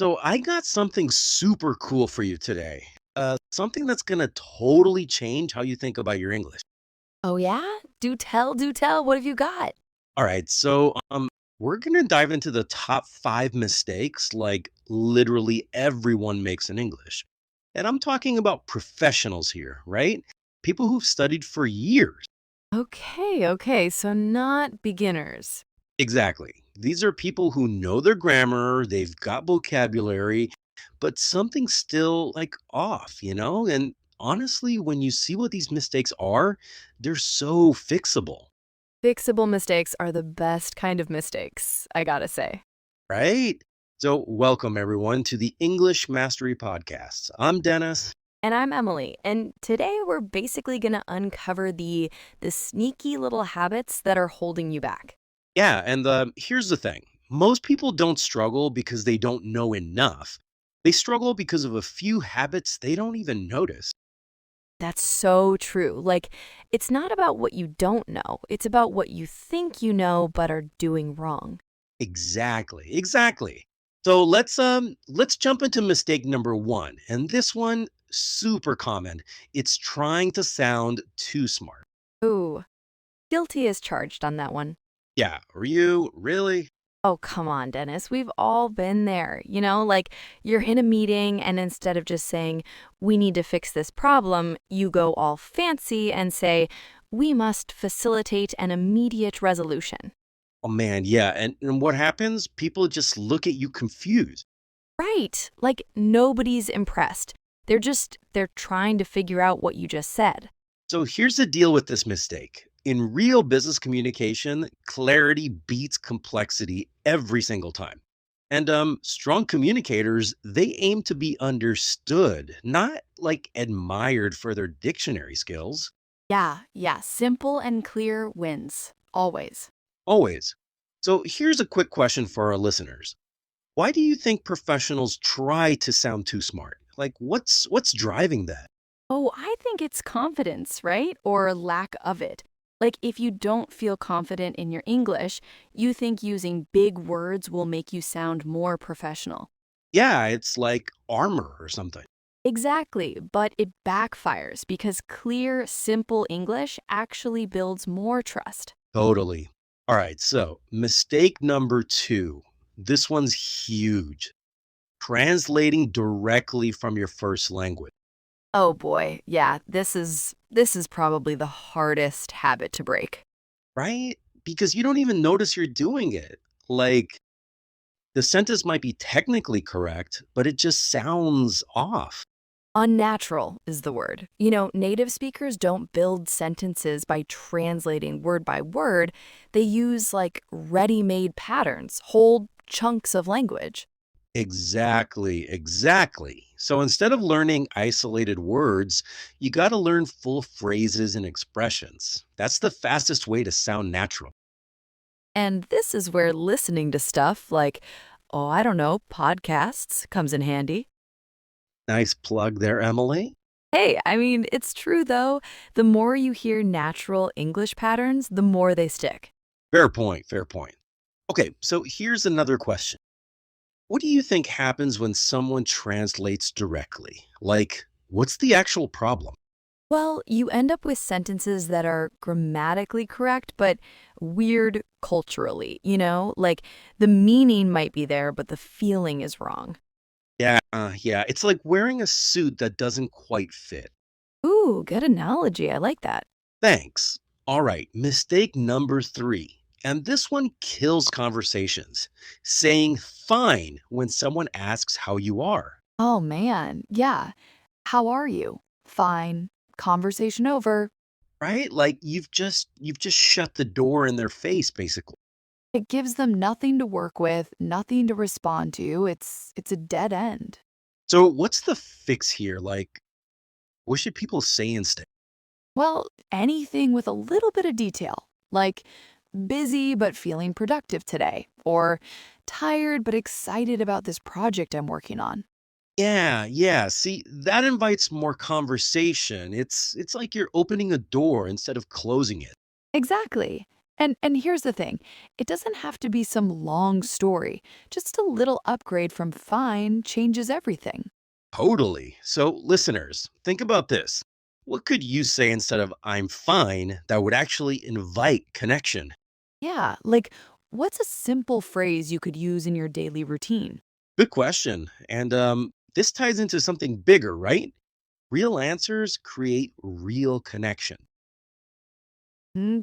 So I got something super cool for you today. Something that's gonna totally change how you think about your English. Oh, yeah? Do tell, do tell. What have you got? All right, so we're gonna dive into the top 5 mistakes like literally everyone makes in English. And I'm talking about professionals here, right? People who've studied for years. Okay. So not beginners. Exactly. These are people who know their grammar, they've got vocabulary, but something's still like off? And honestly, when you see what these mistakes are, they're so fixable, Fixable mistakes are the best kind of mistakes, I gotta say. right? So, welcome everyone to the English Mastery Podcast. I'm Dennis. And I'm Emily, and today we're basically gonna uncover the sneaky little habits that are holding you back. Yeah, and here's the thing, most people don't struggle because they don't know enough, they struggle because of a few habits they don't even notice. That's so true. It's not about what you don't know, it's about what you think you know but are doing wrong. Exactly, exactly. So let's jump into mistake number 1. And this one super common. It's trying to sound too smart. Ooh, guilty as charged on that one. Yeah, are you really? Oh, come on, Dennis. We've all been there. You're in a meeting, and instead of just saying, we need to fix this problem, you go all fancy and say, we must facilitate an immediate resolution. Oh man, yeah. And what happens? People just look at you confused. Right. Like nobody's impressed. They're trying to figure out what you just said. So here's the deal with this mistake. In real business communication, clarity beats complexity every single time. And strong communicators, they aim to be understood, not like admired for their dictionary skills. Yeah. Simple and clear wins. Always. Always. So here's a quick question for our listeners. Why do you think professionals try to sound too smart? Like what's driving that? Oh, I think it's confidence, right? Or lack of it. Like, if you don't feel confident in your English, you think using big words will make you sound more professional. Yeah, it's like armor or something. Exactly, but it backfires because clear, simple English actually builds more trust. Totally. All right, so mistake number 2. This one's huge. Translating directly from your first language, Oh boy, yeah, this is probably the hardest habit to break. right? Because you don't even notice you're doing it. Like the sentence might be technically correct, but it just sounds off. Unnatural is the word. Native speakers don't build sentences by translating word by word. They use ready made patterns, whole chunks of language. Exactly, exactly. So instead of learning isolated words, you got to learn full phrases and expressions. That's the fastest way to sound natural. And this is where listening to stuff like, oh, I don't know, podcasts comes in handy. Nice plug there, Emily. Hey, I mean, it's true though. The more you hear natural English patterns, the more they stick. Fair point, fair point. Okay, so here's another question. What do you think happens when someone translates directly? Like, what's the actual problem? Well, you end up with sentences that are grammatically correct, but weird culturally, Like the meaning might be there, but the feeling is wrong. Yeah, it's like wearing a suit that doesn't quite fit. Ooh, good analogy. I like that. Thanks. All right, mistake number 3. And this one kills conversations. Saying fine when someone asks how you are, Oh, man. Yeah. How are you? Fine. Conversation over. right? Like you've just shut the door in their face basically. It gives them nothing to work with, nothing to respond to. It's a dead end. So what's the fix here? Like what should people say instead? Well, anything with a little bit of detail, like busy but feeling productive today, or tired but excited about this project I'm working on. Yeah. See, that invites more conversation. It's like you're opening a door instead of closing it. Exactly. And here's the thing. It doesn't have to be some long story. Just a little upgrade from fine changes everything. Totally. So, listeners, think about this. What could you say instead of I'm fine that would actually invite connection? Yeah, like what's a simple phrase you could use in your daily routine? Good question. And this ties into something bigger, right? Real answers create real connection.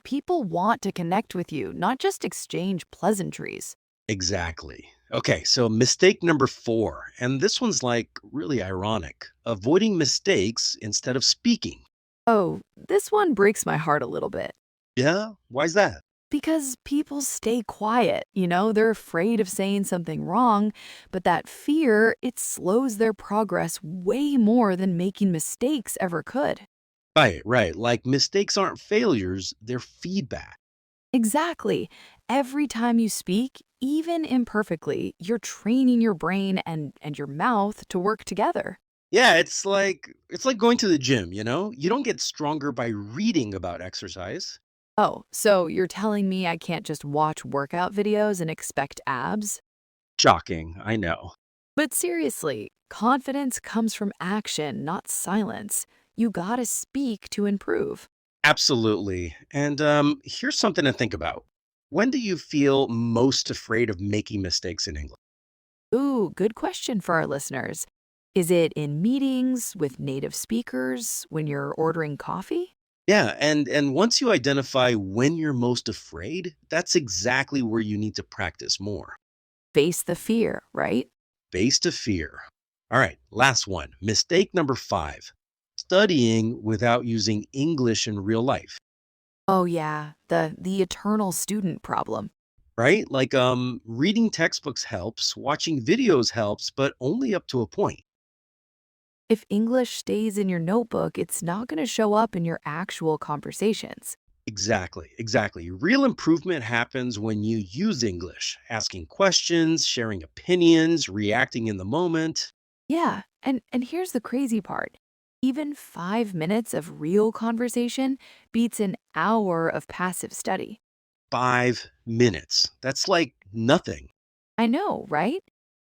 People want to connect with you, not just exchange pleasantries. Exactly. Okay, so mistake number four. And this one's like really ironic avoiding mistakes instead of speaking. Oh, this one breaks my heart a little bit. Yeah? Why's that? Because people stay quiet, they're afraid of saying something wrong, but that fear, it slows their progress way more than making mistakes ever could. Right, right. Like mistakes aren't failures, they're feedback. Exactly. Every time you speak, even imperfectly, you're training your brain and your mouth to work together. Yeah, it's like going to the gym, you know? You don't get stronger by reading about exercise. Oh, so you're telling me I can't just watch workout videos and expect abs? Shocking, I know. But seriously, confidence comes from action, not silence. You gotta speak to improve. Absolutely. And here's something to think about. When do you feel most afraid of making mistakes in English? Ooh, good question for our listeners. Is it in meetings with native speakers when you're ordering coffee? Yeah, and once you identify when you're most afraid, that's exactly where you need to practice more. Face the fear, right? Face to fear. All right, last one. Mistake number five. Studying without using English in real life, Oh yeah, the eternal student problem. right? Like reading textbooks helps, watching videos helps, but only up to a point. If English stays in your notebook, it's not going to show up in your actual conversations. Exactly, exactly. Real improvement happens when you use English, asking questions, sharing opinions, reacting in the moment. Yeah, and here's the crazy part. Even 5 minutes of real conversation beats an hour of passive study. 5 minutes. That's like nothing. I know, right?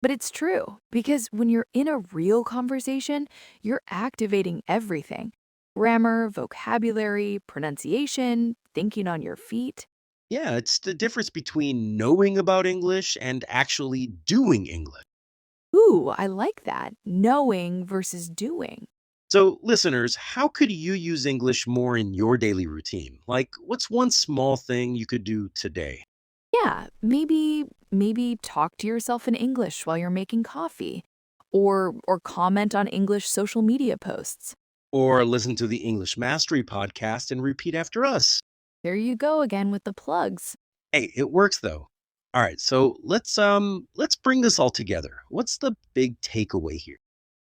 But it's true because when you're in a real conversation, you're activating everything: grammar, vocabulary, pronunciation, thinking on your feet. Yeah, it's the difference between knowing about English and actually doing English. Ooh, I like that. Knowing versus doing. So, listeners, how could you use English more in your daily routine? Like, what's one small thing you could do today? Yeah, maybe talk to yourself in English while you're making coffee or comment on English social media posts. Or listen to the English Mastery podcast and repeat after us. There you go again with the plugs. Hey, it works though. All right, so let's bring this all together. What's the big takeaway here?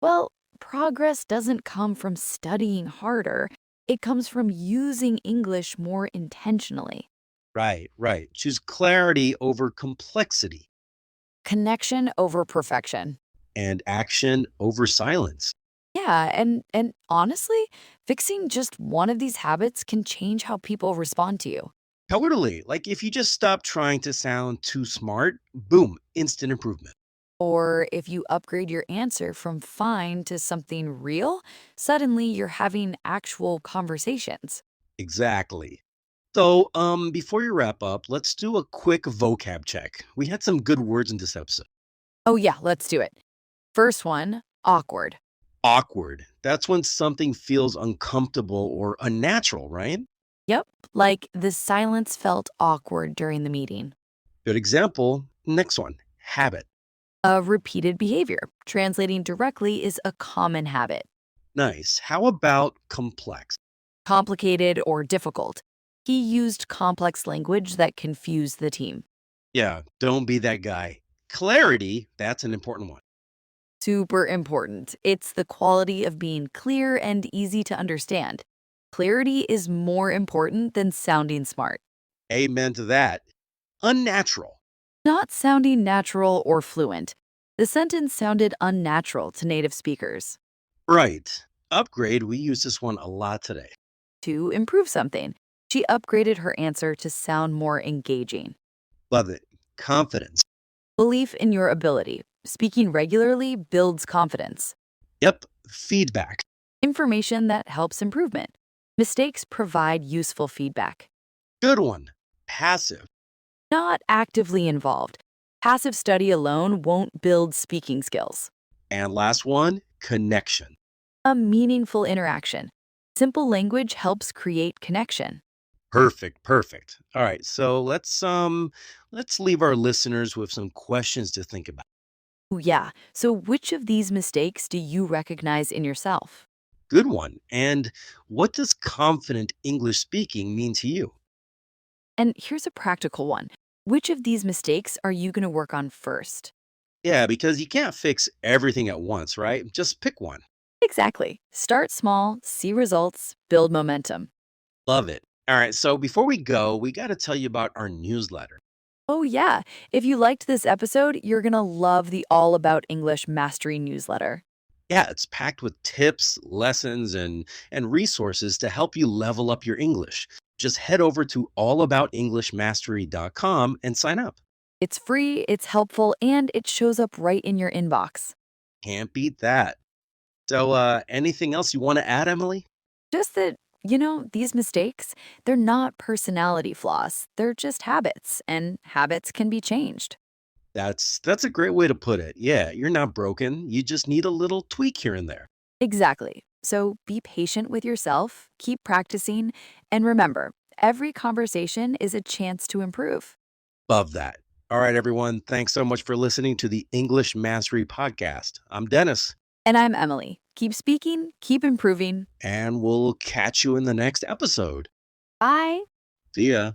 Well, progress doesn't come from studying harder. It comes from using English more intentionally. Right, right. Choose clarity over complexity Connection over perfection. and action over silence. Yeah, and honestly, fixing just one of these habits can change how people respond to you. Totally. Like if you just stop trying to sound too smart, boom, instant improvement. Or if you upgrade your answer from fine to something real, suddenly you're having actual conversations. Exactly. So, before you wrap up, let's do a quick vocab check. We had some good words in this episode. Oh, yeah, let's do it. First one, awkward. Awkward. That's when something feels uncomfortable or unnatural, right? Yep, like the silence felt awkward during the meeting. Good example. Next one. Habit. A repeated behavior, translating directly, is a common habit. Nice. How about complex? Complicated or difficult. He used complex language that confused the team. Yeah, don't be that guy. Clarity, that's an important one. Super important. It's the quality of being clear and easy to understand. Clarity is more important than sounding smart. Amen to that. Unnatural. Not sounding natural or fluent. The sentence sounded unnatural to native speakers. Right. Upgrade, we use this one a lot today. To improve something. She upgraded her answer to sound more engaging. Love it. Confidence. Belief in your ability. Speaking regularly builds confidence. Yep. Feedback. Information that helps improvement. Mistakes provide useful feedback. Good one. Passive. Not actively involved. Passive study alone won't build speaking skills. And last one, connection. A meaningful interaction. Simple language helps create connection. Perfect, perfect. All right, so let's leave our listeners with some questions to think about. Ooh, yeah. So, which of these mistakes do you recognize in yourself? Good one. And what does confident English speaking mean to you? And here's a practical one. Which of these mistakes are you going to work on first? Yeah, because you can't fix everything at once, right? Just pick one. Exactly. Start small, see results, build momentum. Love it. All right, so before we go, we got to tell you about our newsletter. Oh, yeah. If you liked this episode, you're going to love the All About English Mastery newsletter. Yeah, it's packed with tips, lessons, and resources to help you level up your English. Just head over to allaboutenglishmastery.com and sign up. It's free, it's helpful, and it shows up right in your inbox. Can't beat that. So, anything else you want to add, Emily? Just that, these mistakes, they're not personality flaws. They're just habits, and habits can be changed. That's a great way to put it. Yeah, you're not broken. You just need a little tweak here and there. Exactly. So be patient with yourself, keep practicing, and remember, every conversation is a chance to improve. Love that. All right, everyone. Thanks so much for listening to the English Mastery Podcast. I'm Dennis, And I'm Emily. Keep speaking, keep improving. and we'll catch you in the next episode. Bye. See ya.